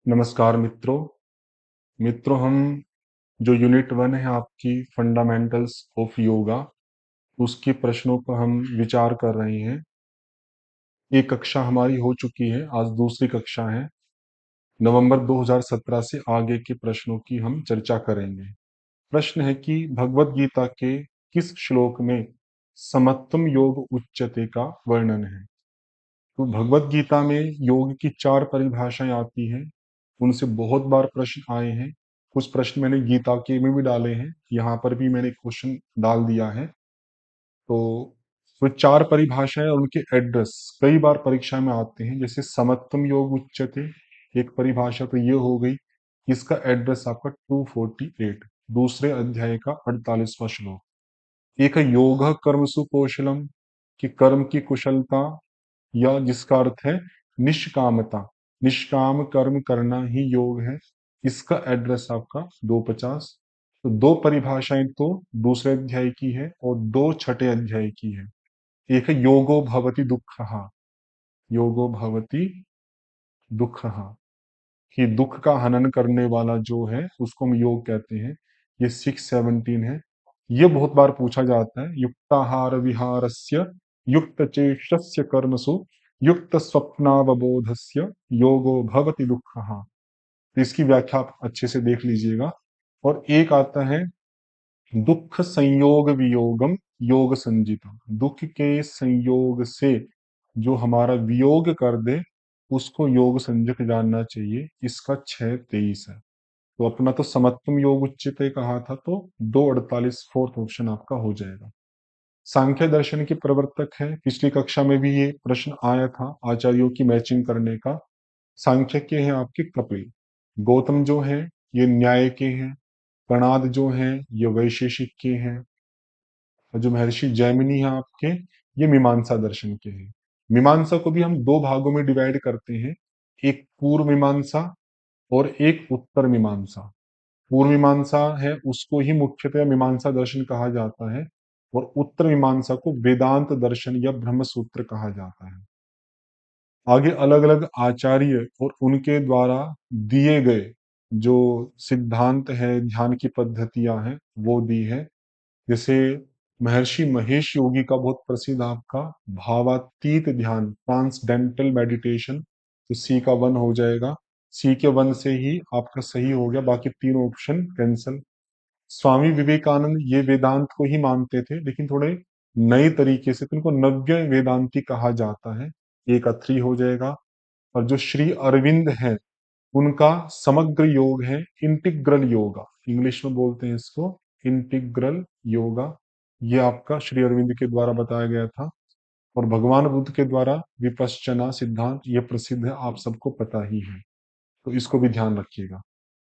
नमस्कार मित्रों। हम जो यूनिट 1 है आपकी फंडामेंटल्स ऑफ योगा, उसके प्रश्नों पर हम विचार कर रहे हैं। एक कक्षा हमारी हो चुकी है, आज दूसरी कक्षा है। नवंबर 2017 से आगे के प्रश्नों की हम चर्चा करेंगे। प्रश्न है कि भगवत गीता के किस श्लोक में समत्वम योग उच्यते का वर्णन है। तो भगवत गीता में योग की 4 परिभाषाएं आती हैं। उनसे बहुत बार प्रश्न आए हैं। कुछ प्रश्न मैंने गीता के में भी डाले हैं, यहाँ पर भी मैंने क्वेश्चन डाल दिया है। तो वो 4 परिभाषाएं और उनके एड्रेस कई बार परीक्षा में आते हैं। जैसे समत्वम योग उच्यते, एक परिभाषा तो ये हो गई। इसका एड्रेस आपका 248, दूसरे अध्याय का 48वां श्लोक। एक है योग कर्मसु कौशलम, कि कर्म की कुशलता, या जिसका अर्थ है निष्कामता, निष्काम कर्म करना ही योग है। इसका एड्रेस आपका 250। तो 2 परिभाषाएं तो दूसरे अध्याय की है और 2 छठे अध्याय की है। एक है योगो भवति दुःखः, योगो भवति दुःखः, कि दुख का हनन करने वाला जो है उसको हम योग कहते हैं। ये 617 है। ये बहुत बार पूछा जाता है। युक्ताहार विहारस्य युक्त चेष्टस्य कर्मसु युक्त स्वप्नावबोधस्य योगो भवति दुःखः। तो इसकी व्याख्या आप अच्छे से देख लीजिएगा। और एक आता है दुख संयोग वियोगम योग संजितम, दुख के संयोग से जो हमारा वियोग कर दे उसको योग संजक जानना चाहिए। इसका 6:23 है। तो अपना तो समत्वम योग उच्यते कहा था, तो 2:48 फोर्थ ऑप्शन आपका हो जाएगा। सांख्य दर्शन के प्रवर्तक है, पिछली कक्षा में भी ये प्रश्न आया था आचार्यों की मैचिंग करने का। सांख्य के हैं आपके कपिल, गौतम जो है ये न्याय के हैं, कणाद जो हैं ये वैशेषिक के हैं, और जो महर्षि जैमिनी हैं आपके, ये मीमांसा दर्शन के हैं। मीमांसा को भी हम 2 भागों में डिवाइड करते हैं, एक पूर्व मीमांसा और एक उत्तर मीमांसा। पूर्व मीमांसा है उसको ही मुख्यतः मीमांसा दर्शन कहा जाता है, और उत्तर मीमांसा को वेदांत दर्शन या ब्रह्म सूत्र कहा जाता है। आगे अलग अलग आचार्य और उनके द्वारा दिए गए जो सिद्धांत है, ध्यान की पद्धतियां हैं, वो दी है। जैसे महर्षि महेश योगी का बहुत प्रसिद्ध आपका भावातीत ध्यान, ट्रांसडेंटल मेडिटेशन, तो सी का 1 हो जाएगा। सी के 1 से ही आपका सही हो गया, बाकी 3 ऑप्शन कैंसल। स्वामी विवेकानंद ये वेदांत को ही मानते थे, लेकिन थोड़े नए तरीके से, तो इनको नव्य वेदांती कहा जाता है। एक का 3 हो जाएगा। और जो श्री अरविंद है उनका समग्र योग है, इंटीग्रल योगा, इंग्लिश में बोलते हैं इसको इंटीग्रल योगा। ये आपका श्री अरविंद के द्वारा बताया गया था। और भगवान बुद्ध के द्वारा विपश्चना सिद्धांत, ये प्रसिद्ध है, आप सबको पता ही है। तो इसको भी ध्यान रखिएगा।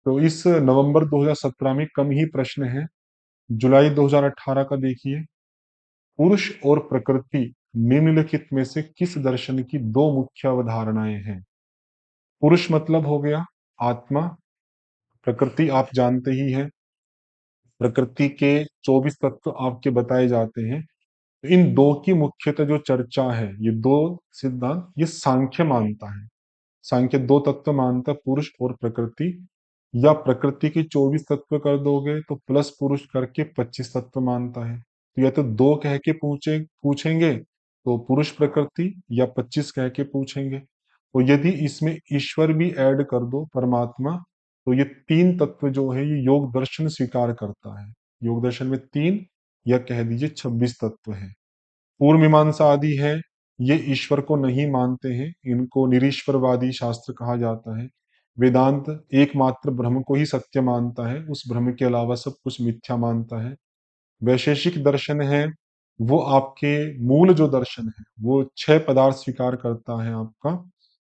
तो इस नवंबर 2017 में कम ही प्रश्न है। जुलाई 2018 का देखिए, पुरुष और प्रकृति निम्नलिखित में से किस दर्शन की 2 मुख्य अवधारणाएं हैं। पुरुष मतलब हो गया आत्मा, प्रकृति आप जानते ही हैं, प्रकृति के 24 तत्व आपके बताए जाते हैं। तो इन 2 की मुख्यतः जो चर्चा है, ये 2 सिद्धांत ये सांख्य मानता है। सांख्य 2 तत्व मानता है, पुरुष और प्रकृति। या प्रकृति के 24 तत्व कर दोगे तो प्लस पुरुष करके 25 तत्व मानता है। तो या तो 2 कह के पूछेंगे तो पुरुष प्रकृति, या 25 कह के पूछेंगे। तो यदि इसमें ईश्वर भी ऐड कर दो, परमात्मा, तो ये 3 तत्व जो है ये योग दर्शन स्वीकार करता है। योग दर्शन में 3 या कह दीजिए 26 तत्व है। पूर्व मीमांसा आदि है, ये ईश्वर को नहीं मानते हैं, इनको निरीश्वरवादी शास्त्र कहा जाता है। वेदांत एकमात्र ब्रह्म को ही सत्य मानता है, उस ब्रह्म के अलावा सब कुछ मिथ्या मानता है। वैशेषिक दर्शन है, वो आपके मूल जो दर्शन है वो 6 पदार्थ स्वीकार करता है आपका,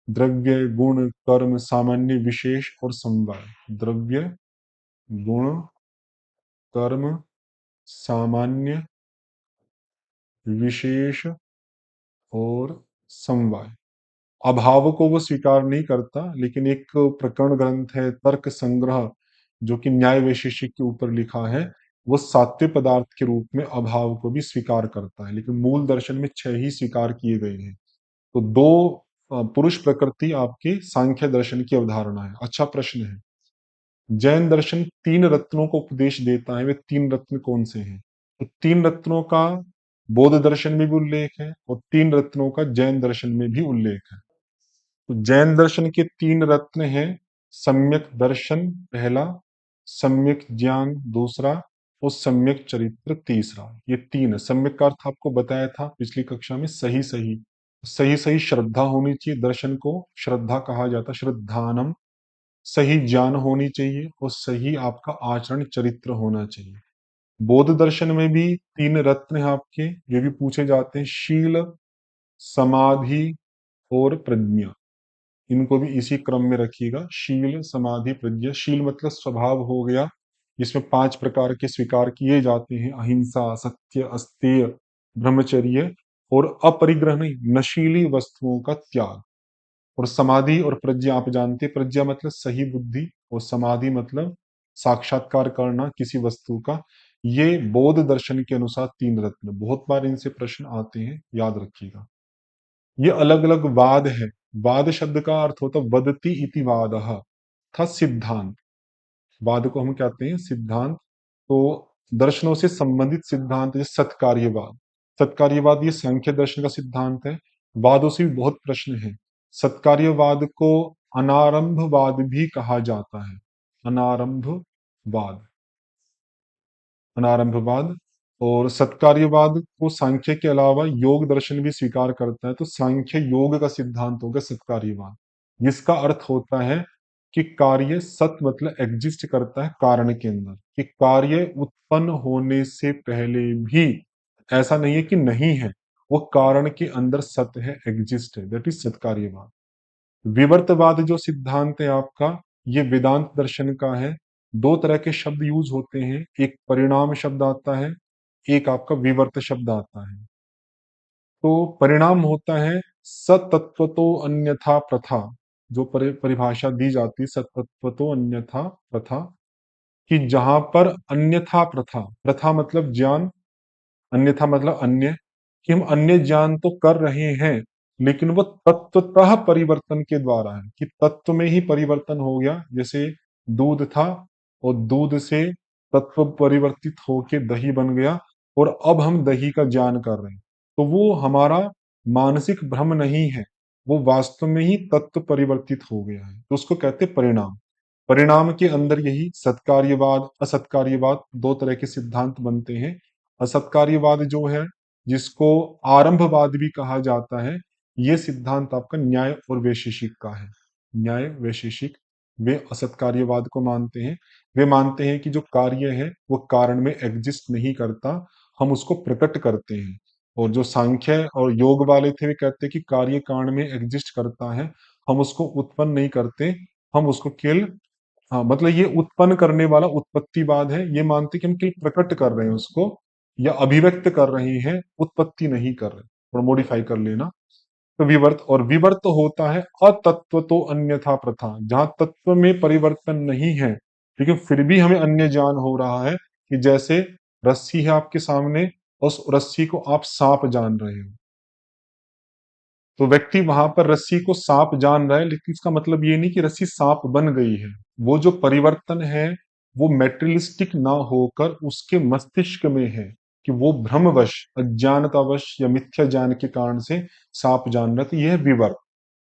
द्रव्य गुण कर्म सामान्य विशेष और समवाय। द्रव्य गुण कर्म सामान्य विशेष और समवाय। अभाव को वो स्वीकार नहीं करता, लेकिन एक प्रकरण ग्रंथ है तर्क संग्रह, जो कि न्याय वैशेषिक के ऊपर लिखा है, वो 7वें पदार्थ के रूप में अभाव को भी स्वीकार करता है। लेकिन मूल दर्शन में 6 ही स्वीकार किए गए हैं। तो 2 पुरुष प्रकृति आपके सांख्य दर्शन की अवधारणा है। अच्छा प्रश्न है। जैन दर्शन तीन रत्नों को उपदेश देता है, वे तीन रत्न कौन से हैं? तो तीन रत्नों का बौद्ध दर्शन में भी उल्लेख है और तीन रत्नों का जैन दर्शन में भी उल्लेख है। तो जैन दर्शन के तीन रत्न हैं, सम्यक दर्शन पहला, सम्यक ज्ञान दूसरा और सम्यक चरित्र तीसरा। ये तीन है। सम्यक का अर्थ आपको बताया था पिछली कक्षा में, सही सही। सही सही श्रद्धा होनी चाहिए, दर्शन को श्रद्धा कहा जाता है, श्रद्धानम। सही ज्ञान होनी चाहिए और सही आपका आचरण चरित्र होना चाहिए। बौद्ध दर्शन में भी तीन रत्न हैं आपके, ये भी पूछे जाते हैं, शील, समाधि और प्रज्ञा। इनको भी इसी क्रम में रखिएगा, शील समाधि प्रज्ञा। शील मतलब स्वभाव हो गया, जिसमें पांच प्रकार के स्वीकार किए जाते हैं, अहिंसा, सत्य, अस्तेय, ब्रह्मचर्य और अपरिग्रह नहीं, नशीली वस्तुओं का त्याग। और समाधि और प्रज्ञा आप जानते हैं, प्रज्ञा मतलब सही बुद्धि और समाधि मतलब साक्षात्कार करना किसी वस्तु का। ये बौद्ध दर्शन के अनुसार तीन रत्न, बहुत बार इनसे प्रश्न आते हैं, याद रखिएगा। ये अलग अलग वाद है। वाद शब्द का अर्थ होता है वदति इति वादः, था सिद्धांत। वाद को हम कहते हैं सिद्धांत। तो दर्शनों से संबंधित सिद्धांत जैसे सत्कार्यवाद। सत्कार्यवाद ये सांख्य दर्शन का सिद्धांत है। वादों से भी बहुत प्रश्न है। सत्कार्यवाद को अनारंभवाद भी कहा जाता है। अनारंभवाद, अनारंभवाद। और सत्कार्यवाद को सांख्य के अलावा योग दर्शन भी स्वीकार करता है। तो सांख्य योग का सिद्धांत होगा सत्कार्यवाद, जिसका अर्थ होता है कि कार्य सत मतलब एग्जिस्ट करता है कारण के अंदर, कि कार्य उत्पन्न होने से पहले भी ऐसा नहीं है कि नहीं है, वो कारण के अंदर सत है, एग्जिस्ट है, दैट इज सत्कार्यवाद। विवर्तवाद जो सिद्धांत है आपका, ये वेदांत दर्शन का है। दो तरह के शब्द यूज होते हैं, एक परिणाम शब्द आता है, एक आपका विवर्त शब्द आता है। तो परिणाम होता है सतत्वतो अन्यथा प्रथा। जो परिभाषा दी जाती है सतत्वतो अन्यथा प्रथा, कि जहां पर अन्यथा प्रथा, प्रथा मतलब ज्ञान, अन्यथा मतलब अन्य, कि हम अन्य ज्ञान तो कर रहे हैं लेकिन वो तत्वतः परिवर्तन के द्वारा है, कि तत्व में ही परिवर्तन हो गया। जैसे दूध था और दूध से तत्व परिवर्तित होके दही बन गया और अब हम दही का ज्ञान कर रहे हैं, तो वो हमारा मानसिक भ्रम नहीं है, वो वास्तव में ही तत्व परिवर्तित हो गया है, तो उसको कहते हैं परिणाम। परिणाम के अंदर यही सत्कार्यवाद असत्कार्यवाद दो तरह के सिद्धांत बनते हैं। असत्कार्यवाद जो है, जिसको आरंभवाद भी कहा जाता है, ये सिद्धांत आपका न्याय और वैशेषिक का है। न्याय वैशेषिक, वे असत्कार्यवाद को मानते हैं। वे मानते हैं कि जो कार्य है वो कारण में एग्जिस्ट नहीं करता, हम उसको प्रकट करते हैं। और जो सांख्य और योग वाले थे वे कहते हैं कि कार्य कारण में एग्जिस्ट करता है, हम उसको उत्पन्न नहीं करते, हम उसको केवल, हाँ मतलब ये उत्पन्न करने वाला उत्पत्तिवाद है। ये मानते कि हम केवल प्रकट कर रहे हैं उसको, या अभिव्यक्त कर रहे हैं, उत्पत्ति नहीं कर रहे, और मॉडिफाई कर लेना। तो विवर्त, और विवर्त होता है अतत्व तो अन्यथा प्रथा, जहां तत्व में परिवर्तन नहीं है लेकिन फिर भी हमें अन्य ज्ञान हो रहा है, कि जैसे रस्सी है आपके सामने, उस रस्सी को आप सांप जान रहे हो, तो व्यक्ति वहां पर रस्सी को सांप जान रहा है, लेकिन इसका मतलब ये नहीं कि रस्सी सांप बन गई है। वो जो परिवर्तन है वो मेटेरियलिस्टिक ना होकर उसके मस्तिष्क में है, कि वो भ्रमवश, अज्ञानतावश या मिथ्या ज्ञान के कारण से सांप जान रहा है, तो यह है विवर्त।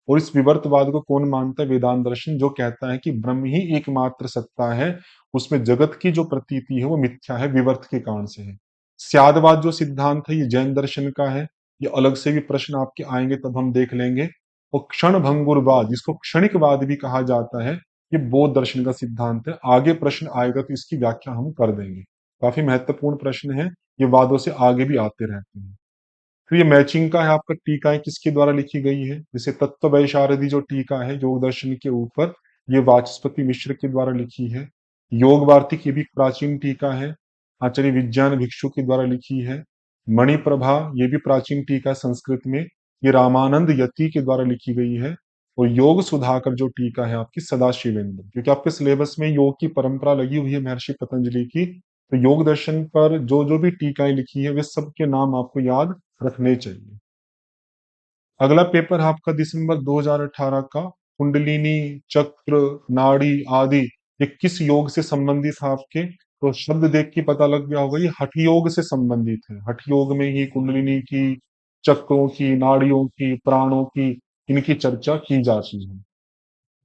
और इस विवर्तवाद को कौन मानता है? वेदांत दर्शन, जो कहता है कि ब्रह्म ही एकमात्र सत्ता है, उसमें जगत की जो प्रतीति है वो मिथ्या है, विवर्त के कारण से है। स्यादवाद जो सिद्धांत है ये जैन दर्शन का है। ये अलग से भी प्रश्न आपके आएंगे तब हम देख लेंगे। और क्षण भंगुरवाद, जिसको क्षणिकवाद भी कहा जाता है, ये बौद्ध दर्शन का सिद्धांत है। आगे प्रश्न आएगा तो इसकी व्याख्या हम कर देंगे। काफी महत्वपूर्ण प्रश्न है, ये वादों से आगे भी आते रहते हैं। तो ये मैचिंग का है आपका, टीकाएं किसके द्वारा लिखी गई है? जैसे तत्व वैशारदी जो टीका है योग दर्शन के ऊपर, ये वाचस्पति मिश्र के द्वारा लिखी है। योग वार्तिक ये भी प्राचीन टीका है, आचार्य विज्ञान भिक्षु के द्वारा लिखी है। मणिप्रभा ये भी प्राचीन टीका है संस्कृत में, ये रामानंद यति के द्वारा लिखी गई है। और योग सुधाकर जो टीका है आपकी सदाशिवेंद्र, क्योंकि आपके सिलेबस में योग की परंपरा लगी हुई है महर्षि पतंजलि की, तो योग दर्शन पर जो जो भी टीकाएं लिखी है वे सबके नाम आपको याद रखने चाहिए। अगला पेपर है आपका दिसंबर 2018 का, कुंडलिनी, चक्र, नाड़ी आदि, ये किस योग से संबंधित है आपके? तो शब्द देख के पता लग गया होगा, ये हठ योग से संबंधित है। हठ योग में ही कुंडलिनी की, चक्रों की, नाड़ियों की, प्राणों की, इनकी चर्चा की जाती है।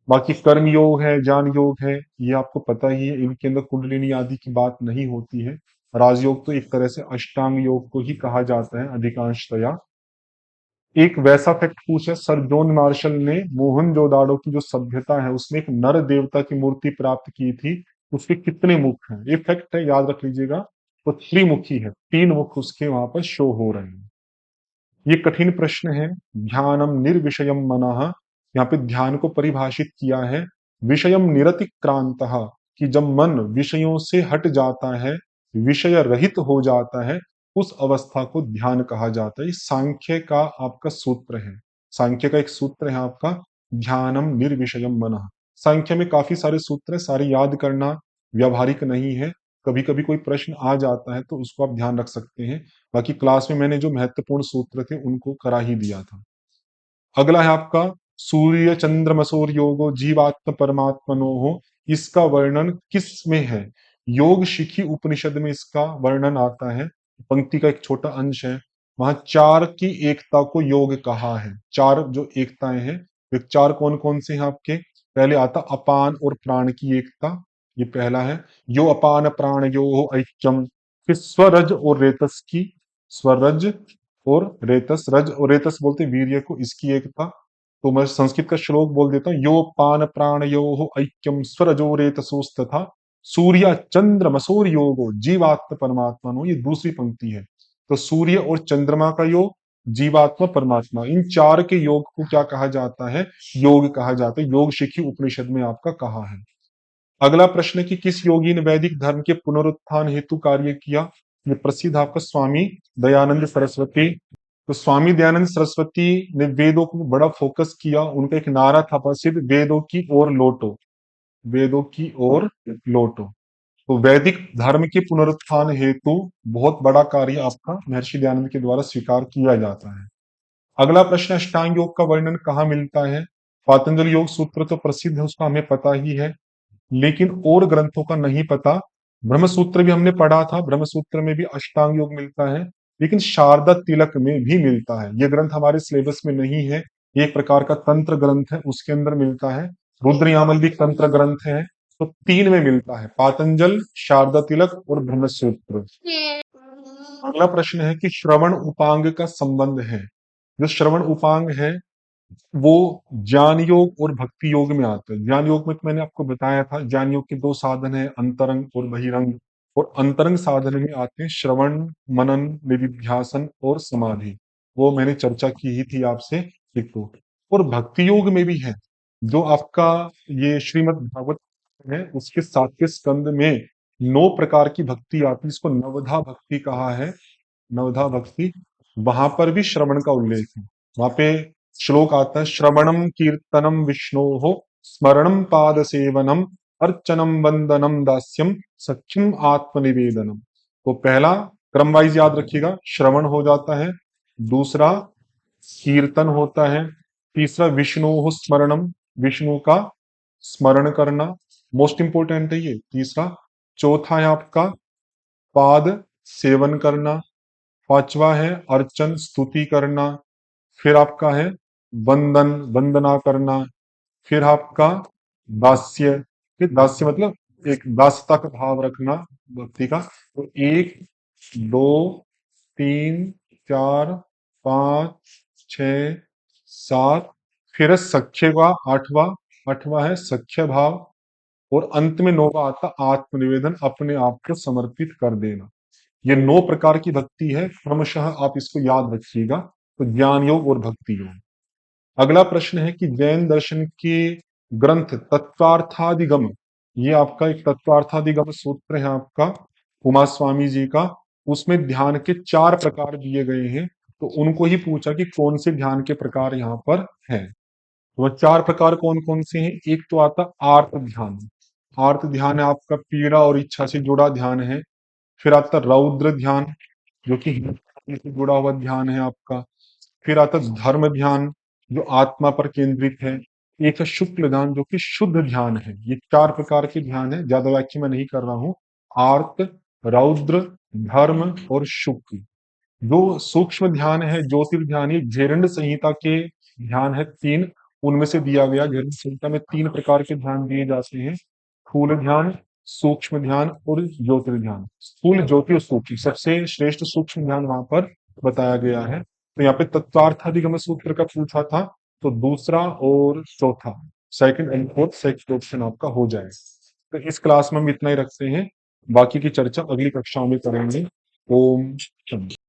बाकी कर्म योग है, ज्ञान योग है, ये आपको पता ही है, इनके अंदर कुंडलिनी आदि की बात नहीं होती है। राजयोग तो एक तरह से अष्टांग योग को ही कहा जाता है अधिकांशतया। एक वैसा फैक्ट पूछा सर जॉन मार्शल ने, मोहनजोदाड़ो की जो सभ्यता है उसमें एक नर देवता की मूर्ति प्राप्त की थी, उसके कितने मुख हैं? ये फैक्ट है, याद रख लीजिएगा। तो त्रिमुखी है, 3 मुख उसके वहां पर शो हो रहे हैं। ये कठिन प्रश्न है। ध्यानम निर्विषयम मनः, यहाँ पे ध्यान को परिभाषित किया है, विषयम निरतिक्रांत, कि जब मन विषयों से हट जाता है, विषय रहित हो जाता है, उस अवस्था को ध्यान कहा जाता है। ये सांख्य का आपका सूत्र है। सांख्य का एक सूत्र है आपका, ध्यानम निर्विषयम मनः। सांख्य में काफी सारे सूत्र है, सारे याद करना व्यावहारिक नहीं है। कभी कभी कोई प्रश्न आ जाता है तो उसको आप ध्यान रख सकते हैं। बाकी क्लास में मैंने जो महत्वपूर्ण सूत्र थे उनको करा ही दिया था। अगला है आपका सूर्य चंद्रमसौर योगो जीवात्म परमात्मनो हो, इसका वर्णन किस में है? योग शिखी उपनिषद में इसका वर्णन आता है। पंक्ति का एक छोटा अंश है, वहां चार की एकता को योग कहा है। चार जो एकताएं हैं, वे चार कौन कौन से हैं आपके? पहले आता अपान और प्राण की एकता, ये पहला है। यो अपान प्राण यो ऐक्यम। फिर स्वरज और रेतस की, स्वरज और रेतस, रज और रेतस बोलते वीर्य को, इसकी एकता। तो मैं संस्कृत का श्लोक बोल देता हूँ, यो पान प्राण यो ऐक्यम स्वरजो रेतसोस्तथा सूर्य चंद्र मसूर योगो जीवात्म परमात्मा, ये दूसरी पंक्ति है। तो सूर्य और चंद्रमा का योग, जीवात्मा परमात्मा, इन चार के योग को क्या कहा जाता है? योग कहा जाता है। योग शिखी उपनिषद में आपका कहा है। अगला प्रश्न है कि किस योगी ने वैदिक धर्म के पुनरुत्थान हेतु कार्य किया? ये प्रसिद्ध आपका स्वामी दयानंद सरस्वती। तो स्वामी दयानंद सरस्वती ने वेदों को बड़ा फोकस किया। उनका एक नारा था प्रसिद्ध, वेदों की ओर लौटो, वेदों की ओर लौटो। तो वैदिक धर्म के पुनरुत्थान हेतु बहुत बड़ा कार्य आपका महर्षि दयानंद के द्वारा स्वीकार किया जाता है। अगला प्रश्न, अष्टांग योग का वर्णन कहाँ मिलता है? पातंजलि योग सूत्र तो प्रसिद्ध है, उसका हमें पता ही है, लेकिन और ग्रंथों का नहीं पता। ब्रह्मसूत्र भी हमने पढ़ा था, ब्रह्मसूत्र में भी अष्टांग योग मिलता है, लेकिन शारदा तिलक में भी मिलता है। यह ग्रंथ हमारे सिलेबस में नहीं है, ये एक प्रकार का तंत्र ग्रंथ है, उसके अंदर मिलता है। रुद्र यामल भी तंत्र ग्रंथ है। तो 3 में मिलता है, पातंजल, शारदा तिलक और ब्रह्मसूत्र। अगला प्रश्न है कि श्रवण उपांग का संबंध है। जो श्रवण उपांग है वो ज्ञान योग और भक्ति योग में आता है। ज्ञान योग में तो मैंने आपको बताया था, ज्ञान योग के 2 साधन है, अंतरंग और बहिरंग। और अंतरंग साधन में आते हैं श्रवण, मनन, निधिध्यासन और समाधि। वो मैंने चर्चा की ही थी आपसे, एक तो। और भक्ति योग में भी है, जो आपका ये श्रीमद् भागवत है, उसके 7वें स्कंद में 9 प्रकार की भक्ति आती है, इसको नवधा भक्ति कहा है। नवधा भक्ति, वहां पर भी श्रवण का उल्लेख है। वहां पे श्लोक आता है, श्रवणम कीर्तनम विष्णोः स्मरणम पाद सेवनम अर्चनम वंदनम दास्यम सख्यम आत्मनिवेदनम। तो पहला क्रम वाइज याद रखिएगा, श्रवण हो जाता है, दूसरा कीर्तन होता है, तीसरा विष्णु स्मरणम, विष्णु का स्मरण करना, मोस्ट इंपोर्टेंट है ये, तीसरा। चौथा है आपका पाद सेवन करना, पांचवा है अर्चन स्तुति करना, फिर आपका है वंदन वंदना करना, फिर आपका दास्य। फिर दास्य मतलब एक दासता का भाव रखना भक्ति का। तो 1 2 3 4 5 6 7, फिर है सख्य का आठवां, आठवां है सख्य भाव। और अंत में 9वां आता आत्मनिवेदन, अपने आप को समर्पित कर देना। ये 9 प्रकार की भक्ति है, क्रमशः आप इसको याद रखिएगा। तो ज्ञान योग और भक्ति योग। अगला प्रश्न है कि जैन दर्शन के ग्रंथ तत्वार्थादिगम, ये आपका एक तत्वार्थादिगम सूत्र है आपका उमा स्वामी जी का, उसमें ध्यान के 4 प्रकार दिए गए हैं। तो उनको ही पूछा कि कौन से ध्यान के प्रकार यहाँ पर हैं। तो वह 4 प्रकार कौन कौन से हैं? एक तो आता आर्त ध्यान। आर्त ध्यान है आपका पीड़ा और इच्छा से जुड़ा ध्यान है। फिर आता रौद्र ध्यान, जो कि से जुड़ा हुआ ध्यान है आपका। फिर आता है धर्म ध्यान, जो आत्मा पर केंद्रित है। एक है शुक्ल ध्यान, जो कि शुद्ध ध्यान है। ये 4 प्रकार के ध्यान है, ज्यादा व्याख्या मैं नहीं कर रहा हूँ। आर्त, रौद्र, धर्म और शुक्ल। जो सूक्ष्म ध्यान है, ज्योतिर्ध्यान, ये घेरंड संहिता के ध्यान है 3, उनमें से दिया गया। घेरंड संहिता में 3 प्रकार के ध्यान दिए जाते हैं, स्थूल ध्यान, सूक्ष्म ध्यान और ज्योतिर्ध्यान। स्थूल, ज्योति और सूक्ष्म, सबसे श्रेष्ठ सूक्ष्म ध्यान वहां पर बताया गया है। तो यहाँ पे तत्वार्थाधिगम सूत्र का पूछा था, तो दूसरा और चौथा, second and fourth second option आपका हो जाएगा। तो इस क्लास में हम इतना ही रखते हैं, बाकी की चर्चा अगली कक्षाओं में करेंगे। ओम शांति।